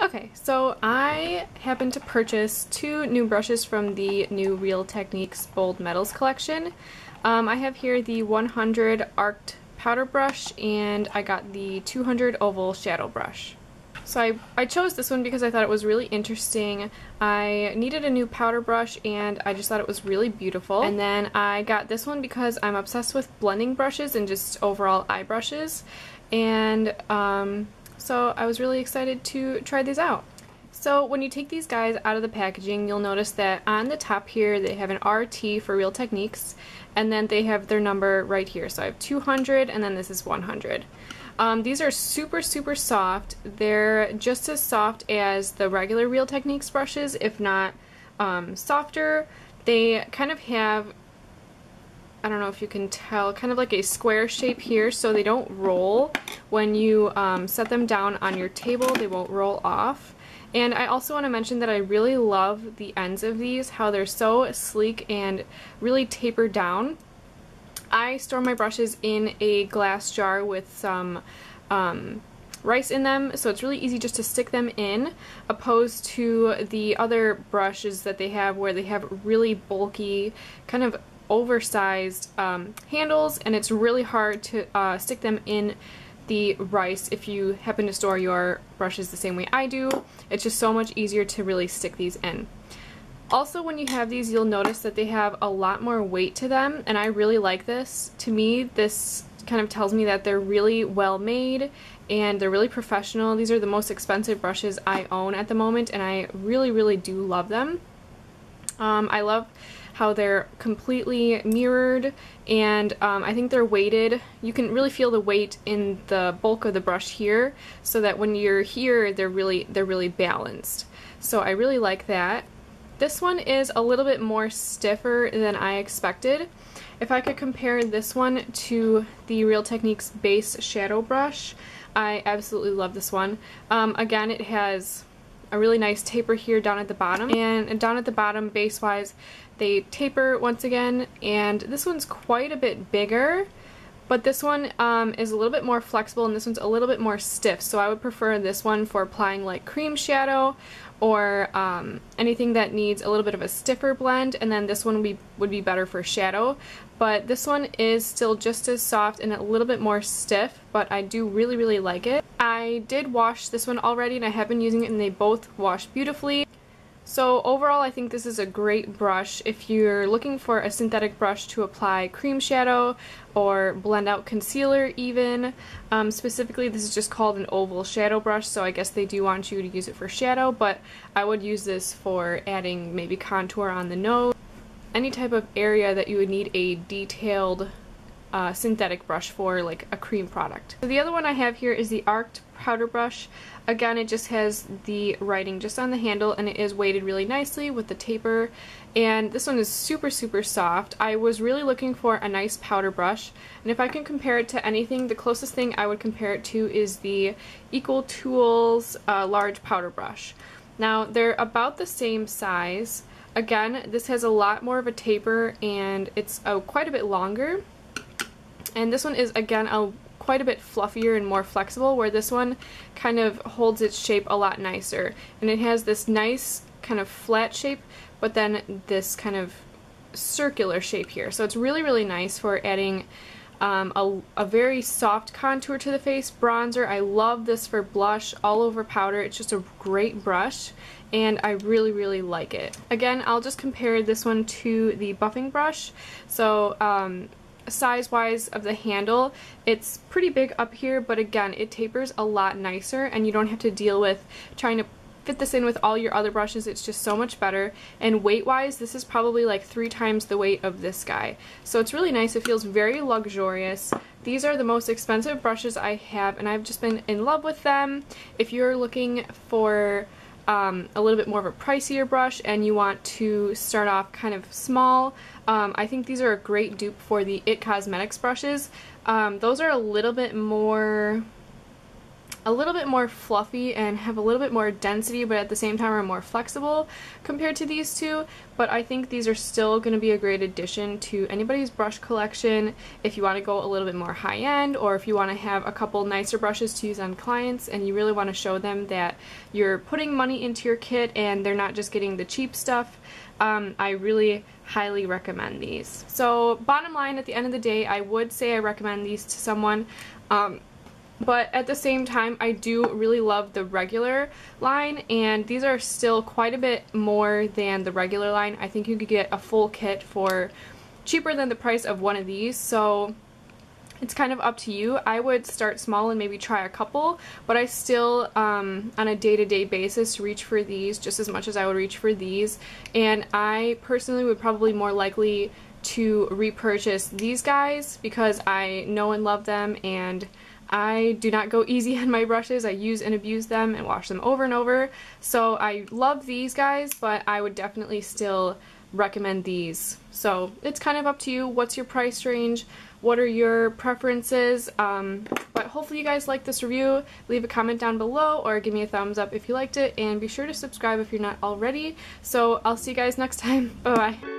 Okay, so I happened to purchase two new brushes from the new Real Techniques Bold Metals collection. I have here the 100 Arced Powder Brush, and I got the 200 Oval Shadow Brush. So I chose this one because I thought it was really interesting. I needed a new powder brush and I just thought it was really beautiful. And then I got this one because I'm obsessed with blending brushes and just overall eye brushes. And so I was really excited to try these out. So when you take these guys out of the packaging, you'll notice that on the top here they have an RT for Real Techniques, and then they have their number right here. So I have 200 and then this is 100. These are super soft. They're just as soft as the regular Real Techniques brushes, if not softer. They kind of have, I don't know if you can tell, kind of like a square shape here, so they don't roll. When you set them down on your table, they won't roll off. And I also want to mention that I really love the ends of these, how they're so sleek and really tapered down. I store my brushes in a glass jar with some rice in them, so it's really easy just to stick them in, opposed to the other brushes that they have where they have really bulky, kind of oversized handles, and it's really hard to stick them in the rice if you happen to store your brushes the same way I do. It's just so much easier to really stick these in. Also, when you have these, you'll notice that they have a lot more weight to them, and I really like this. To me, this kind of tells me that they're really well made and they're really professional. These are the most expensive brushes I own at the moment, and I really do love them. I love how they're completely mirrored, and I think they're weighted. You can really feel the weight in the bulk of the brush here, so that when you're here, they're really balanced. So I really like that. This one is a little bit more stiffer than I expected. If I could compare this one to the Real Techniques base shadow brush, I absolutely love this one. Again, it has a really nice taper here down at the bottom, and down at the bottom base wise they taper once again, and this one's quite a bit bigger, but this one is a little bit more flexible and this one's a little bit more stiff, so I would prefer this one for applying like cream shadow or anything that needs a little bit of a stiffer blend, and then this one would be better for shadow. But this one is still just as soft and a little bit more stiff, but I do really like it. I did wash this one already and I have been using it, and they both wash beautifully. So overall, I think this is a great brush if you're looking for a synthetic brush to apply cream shadow or blend out concealer even. Specifically, this is just called an oval shadow brush, so I guess they do want you to use it for shadow, but I would use this for adding maybe contour on the nose. Any type of area that you would need a detailed synthetic brush for, like a cream product. So the other one I have here is the Arced Powder Brush. Again, it just has the writing just on the handle, and it is weighted really nicely with the taper, and this one is super soft. I was really looking for a nice powder brush, and if I can compare it to anything, the closest thing I would compare it to is the Equal Tools large powder brush. Now, they're about the same size. Again, this has a lot more of a taper, and it's quite a bit longer. And this one is, again, quite a bit fluffier and more flexible, where this one kind of holds its shape a lot nicer. And it has this nice kind of flat shape, but then this kind of circular shape here. So it's really nice for adding a very soft contour to the face. Bronzer, I love this for blush, all over powder. It's just a great brush, and I really like it. Again, I'll just compare this one to the buffing brush. So size-wise of the handle, it's pretty big up here, but again, it tapers a lot nicer, and you don't have to deal with trying to fit this in with all your other brushes. It's just so much better. And weight-wise, this is probably like 3 times the weight of this guy. So it's really nice. It feels very luxurious. These are the most expensive brushes I have, and I've just been in love with them. If you're looking for a little bit more of a pricier brush and you want to start off kind of small, I think these are a great dupe for the IT Cosmetics brushes. Those are a little bit more a little bit more fluffy and have a little bit more density, but at the same time are more flexible compared to these two. But I think these are still going to be a great addition to anybody's brush collection if you want to go a little bit more high-end, or if you want to have a couple nicer brushes to use on clients and you really want to show them that you're putting money into your kit and they're not just getting the cheap stuff. I really highly recommend these. So bottom line, at the end of the day, I would say I recommend these to someone. But at the same time, I do really love the regular line, and these are still quite a bit more than the regular line. I think you could get a full kit for cheaper than the price of one of these, so it's kind of up to you. I would start small and maybe try a couple, but I still, on a day-to-day basis, reach for these just as much as I would reach for these, and I personally would probably more likely to repurchase these guys because I know and love them, and I do not go easy on my brushes. I use and abuse them and wash them over and over. So I love these guys, but I would definitely still recommend these. So it's kind of up to you. What's your price range? What are your preferences? But hopefully you guys like this review. Leave a comment down below or give me a thumbs up if you liked it, and be sure to subscribe if you're not already. So I'll see you guys next time. Bye bye.